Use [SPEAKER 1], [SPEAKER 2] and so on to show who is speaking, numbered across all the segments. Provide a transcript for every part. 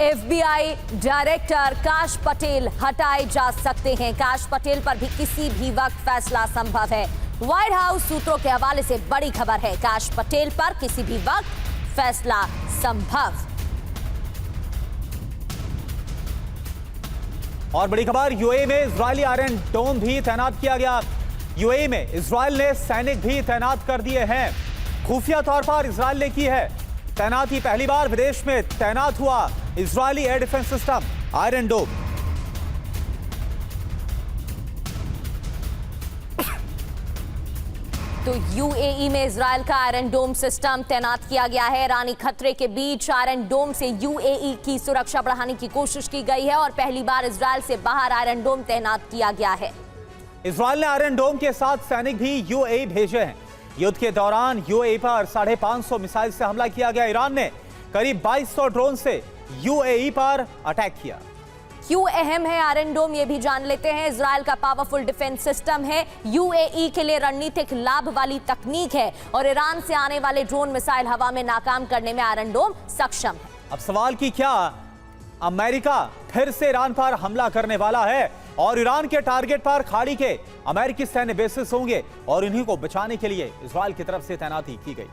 [SPEAKER 1] FBI director काश पटेल हटाए जा सकते हैं। काश पटेल पर भी किसी भी वक्त फैसला संभव है। व्हाइट हाउस सूत्रों के हवाले से बड़ी खबर है, काश पटेल पर किसी भी वक्त फैसला संभव।
[SPEAKER 2] और बड़ी खबर, यूएई में इजरायली आयरन डोम भी तैनात किया गया। यूएई में इजरायल ने सैनिक भी तैनात कर दिए हैं। खुफिया तौर पर इजरायल ने की है तैनाती। पहली बार विदेश में तैनात हुआ Israeli air defence system Iron Dome.
[SPEAKER 1] तो यूएई में इजरायल का आयरन डोम सिस्टम तैनात किया गया है। ईरानी खतरे के बीच आयरन डोम से यूएई की सुरक्षा बढ़ाने की कोशिश की गई है और पहली बार इजरायल से बाहर आयरन डोम तैनात किया गया है।
[SPEAKER 2] इजरायल ने आयरन डोम के साथ सैनिक भी यूएई भेजे हैं। युद्ध के दौरान यूएई पर 550 मिसाइल से हमला किया गया। ईरान ने करीब 2200 ड्रोन से यूएई पर अटैक किया।
[SPEAKER 1] क्यों अहम है आयरन डोम, ये भी जान लेते हैं। इजरायल का पावरफुल डिफेंस सिस्टम है, यूएई के लिए रणनीतिक लाभ वाली तकनीक है और ईरान से आने वाले ड्रोन मिसाइल हवा में नाकाम करने में आयरन डोम सक्षम है।
[SPEAKER 2] अब सवाल की क्या अमेरिका फिर से ईरान पर हमला करने वाला है और ईरान के टारगेट पर खाड़ी के अमेरिकी सैन्य बेसिस होंगे और इन्हीं को बचाने के लिए इजरायल की तरफ से तैनाती की गई।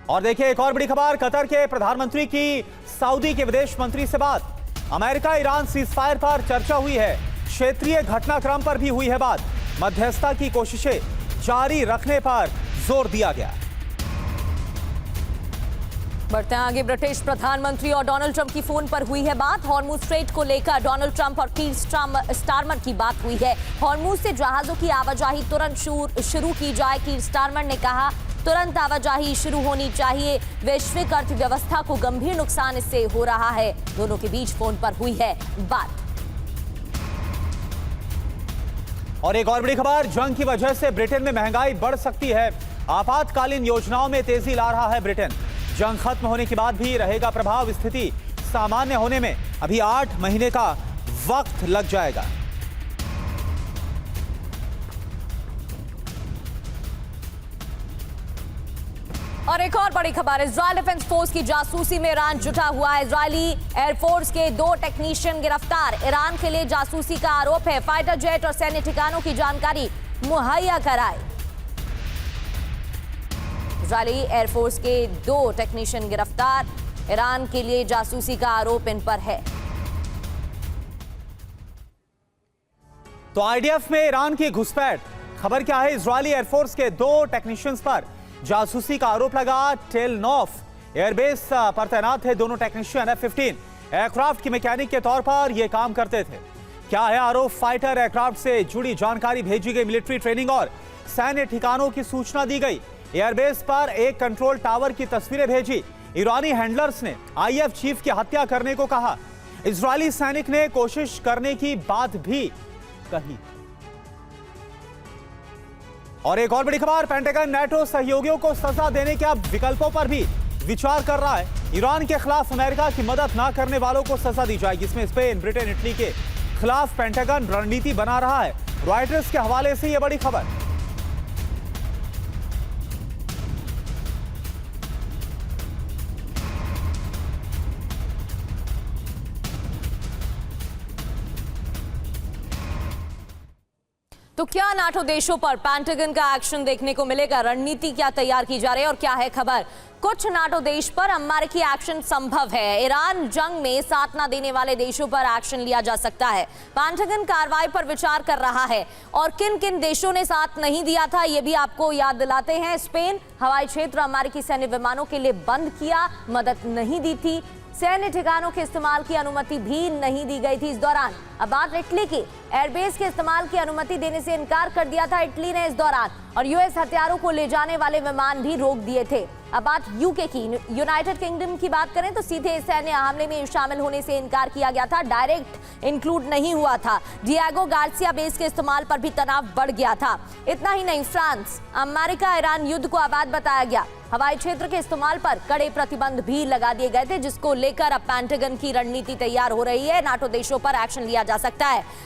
[SPEAKER 2] और देखिए एक और बड़ी खबर, कतर के प्रधानमंत्री की सऊदी के विदेश मंत्री से बात। अमेरिका ईरान सीजफायर पर चर्चा हुई है। क्षेत्रीय घटनाक्रम पर भी हुई है बात। मध्यस्थता की कोशिशें जारी रखने पर जोर दिया गया।
[SPEAKER 1] बढ़ते हैं आगे, ब्रिटिश प्रधानमंत्री और डोनाल्ड ट्रंप की फोन पर हुई है बात। हॉर्मुज स्ट्रेट को लेकर डोनाल्ड ट्रंप और कीर स्टारमर की बात हुई है। हॉर्मुज से जहाजों की आवाजाही तुरंत शुरू की जाए। कीर स्टारमर ने कहा तुरंत आवाजाही शुरू होनी चाहिए, वैश्विक अर्थव्यवस्था को गंभीर नुकसान इससे हो रहा है। दोनों के बीच फोन पर हुई है बात।
[SPEAKER 2] और एक और बड़ी खबर, जंग की वजह से ब्रिटेन में महंगाई बढ़ सकती है। आपातकालीन योजनाओं में तेजी ला रहा है ब्रिटेन। जंग खत्म होने के बाद भी रहेगा प्रभाव। स्थिति सामान्य होने में अभी 8 महीने का वक्त लग जाएगा।
[SPEAKER 1] और एक और बड़ी खबर, इजरायल डिफेंस फोर्स की जासूसी में ईरान जुटा हुआ है। इजरायली एयरफोर्स के 2 टेक्नीशियन गिरफ्तार। ईरान के लिए जासूसी का आरोप है। फाइटर जेट और सैन्य ठिकानों की जानकारी मुहैया कराए। इजरायली एयरफोर्स के 2 टेक्नीशियन गिरफ्तार। ईरान के लिए जासूसी का आरोप इन पर है।
[SPEAKER 2] तो आईडीएफ में ईरान की घुसपैठ, खबर क्या है? इजरायली एयरफोर्स के 2 टेक्नीशियंस पर जासूसी का आरोप लगा। टेल नॉफ एयरबेस पर तैनात थे दोनों टेक्नीशियन। F-15 एयरक्राफ्ट की मैकेनिक के तौर पर यह काम करते थे। क्या है आरोप? फाइटर एयरक्राफ्ट से जुड़ी जानकारी भेजी गई, मिलिट्री ट्रेनिंग और सैन्य ठिकानों की सूचना दी गई। एयरबेस पर एक कंट्रोल टावर की तस्वीरें भेजी। ईरानी हैंडलर्स ने आईएफ चीफ की हत्या करने को कहा। इजरायली सैनिक ने कोशिश करने की बात भी कही। और एक और बड़ी खबर, पेंटागन नाटो सहयोगियों को सजा देने के अब विकल्पों पर भी विचार कर रहा है। ईरान के खिलाफ अमेरिका की मदद न करने वालों को सजा दी जाएगी। इसमें स्पेन, ब्रिटेन, इटली के खिलाफ पेंटागन रणनीति बना रहा है। रॉयटर्स के हवाले से यह बड़ी खबर।
[SPEAKER 1] तो क्या नाटो देशों पर पेंटागन का एक्शन देखने को मिलेगा? रणनीति क्या तैयार की जा रही है और क्या है खबर? कुछ नाटो देश पर अमेरिकी एक्शन संभव है। ईरान जंग में साथ न देने वाले देशों पर एक्शन लिया जा सकता है। पेंटागन कार्रवाई पर विचार कर रहा है और किन किन देशों ने साथ नहीं दिया था ये भी आपको याद दिलाते हैं। स्पेन हवाई क्षेत्र अमेरिकी सैन्य विमानों के लिए बंद किया, मदद नहीं दी थी। सैन्य ठिकानों के इस्तेमाल की अनुमति भी नहीं दी गई थी इस दौरान। अब बात इटली की, एयरबेस के इस्तेमाल की अनुमति देने से इनकार कर दिया था इटली ने इस दौरान और यूएस हथियारों को ले जाने वाले विमान भी रोक दिए थे। अब बात यूके की, यूनाइटेड किंगडम की बात करें तो सीधे सैन्य हमले में शामिल होने से इनकार किया गया था, डायरेक्ट इंक्लूड नहीं हुआ था। डिएगो गार्सिया बेस के इस्तेमाल पर भी तनाव बढ़ गया था। इतना ही नहीं, फ्रांस, अमेरिका ईरान युद्ध को आबाद बताया गया। हवाई क्षेत्र के इस्तेमाल पर कड़े प्रतिबंध भी लगा दिए गए थे, जिसको लेकर अब पेंटागन की रणनीति तैयार हो रही है। नाटो देशों पर एक्शन लिया जा सकता है।